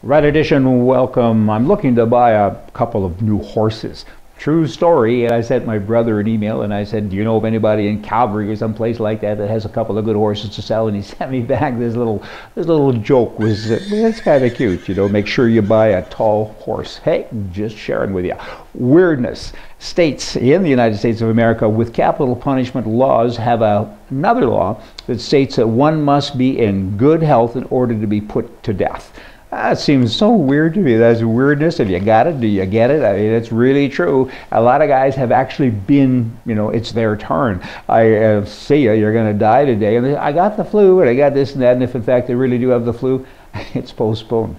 Red Edition, welcome. I'm looking to buy a couple of new horses. True story. And I sent my brother an email and I said, do you know of anybody in Calgary or someplace like that that has a couple of good horses to sell? And he sent me back this little joke. It's kind of cute, you know, make sure you buy a tall horse. Hey, just sharing with you. Weirdness. States in the United States of America with capital punishment laws have another law that states that one must be in good health in order to be put to death. That seems so weird to me. That's weirdness. If you got it, do you get it? I mean, it's really true. A lot of guys have actually been, you know, it's their turn. I see you, you're going to die today. And I got the flu, and I got this and that. And if in fact they really do have the flu, it's postponed.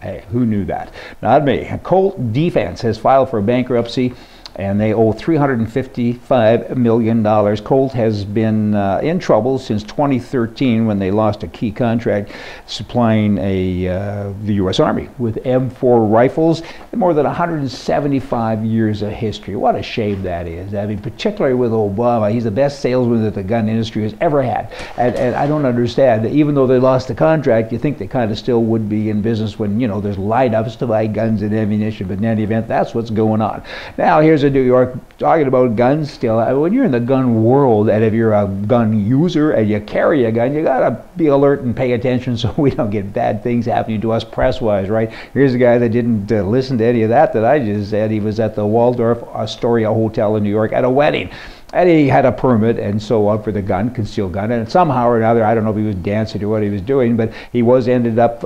Hey, who knew that? Not me. Colt Defense has filed for bankruptcy, and they owe $355 million. Colt has been in trouble since 2013 when they lost a key contract supplying the U.S. Army with M4 rifles and more than 175 years of history. What a shame that is. I mean, particularly with Obama. He's the best salesman that the gun industry has ever had. And I don't understand that even though they lost the contract, you think they kind of still would be in business when, you know, there's lineups to buy guns and ammunition. But in any event, that's what's going on. Now, here's New York talking about guns still. When you're in the gun world, and if you're a gun user and you carry a gun, you gotta be alert and pay attention so we don't get bad things happening to us press-wise, right? Here's a guy that didn't listen to any of that I just said. He was at the Waldorf Astoria Hotel in New York at a wedding. And he had a permit and so on for the gun, concealed gun, and somehow or another, I don't know if he was dancing or what he was doing, but he ended up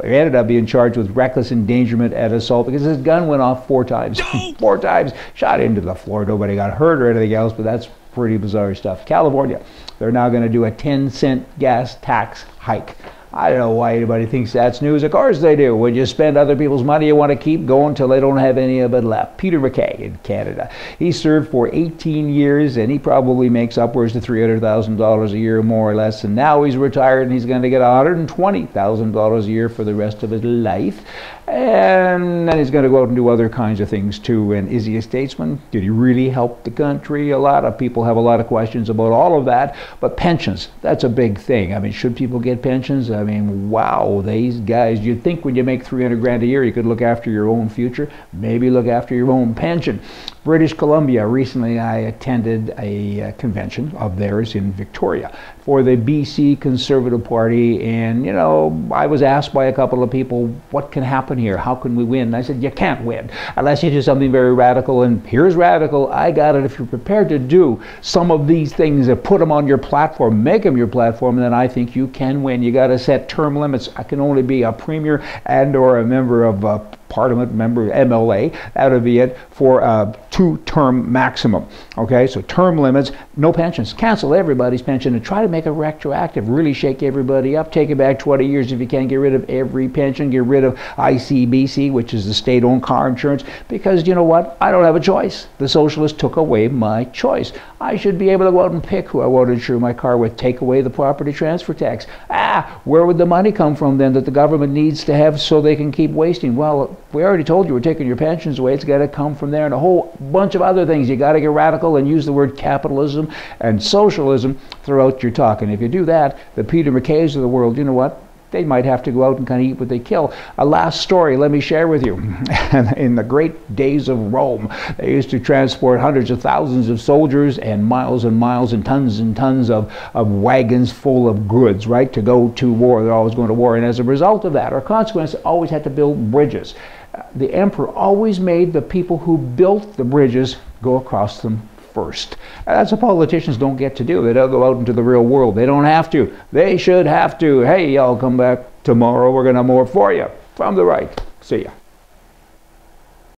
being charged with reckless endangerment and assault because his gun went off 4 times. 4 times, shot into the floor. Nobody got hurt or anything else, but that's pretty bizarre stuff. California, they're now going to do a 10-cent gas tax hike. I don't know why anybody thinks that's news. Of course they do. When you spend other people's money, you want to keep going until they don't have any of it left. Peter MacKay in Canada. He served for 18 years, and he probably makes upwards to $300,000 a year, more or less. And now he's retired, and he's going to get $120,000 a year for the rest of his life. And then he's going to go out and do other kinds of things, too. And is he a statesman? Did he really help the country? A lot of people have a lot of questions about all of that. But pensions, that's a big thing. I mean, should people get pensions? I mean, wow, these guys, you'd think when you make 300 grand a year, you could look after your own future, maybe look after your own pension. British Columbia, recently I attended a convention of theirs in Victoria for the BC Conservative Party, and you know, I was asked by a couple of people, what can happen here? How can we win? And I said, you can't win unless you do something very radical, and here's radical. I got it. If you're prepared to do some of these things and put them on your platform, make them your platform, then I think you can win. You got to set term limits. I can only be a premier and or a member of Parliament, member MLA, that would be it, for a 2-term maximum. Okay, so term limits, no pensions. Cancel everybody's pension and try to make it retroactive. Really shake everybody up. Take it back 20 years if you can. Get rid of every pension. Get rid of ICBC, which is the state-owned car insurance, because you know what? I don't have a choice. The socialists took away my choice. I should be able to go out and pick who I want to insure my car with. Take away the property transfer tax. Where would the money come from then that the government needs to have so they can keep wasting? Well, we already told you we're taking your pensions away. It's got to come from there, and a whole bunch of other things. You got to get radical and use the word capitalism and socialism throughout your talk. And if you do that, the Peter MacKays of the world, you know what? They might have to go out and kind of eat what they kill. A last story, let me share with you. In the great days of Rome, they used to transport hundreds of thousands of soldiers and miles and tons of wagons full of goods, right, to go to war. They're always going to war. And as a result of that, or consequence, always had to build bridges. The emperor always made the people who built the bridges go across them first. That's what politicians don't get to do. They don't go out into the real world. They don't have to. They should have to. Hey, y'all come back tomorrow. We're going to have more for you. From the right. See ya.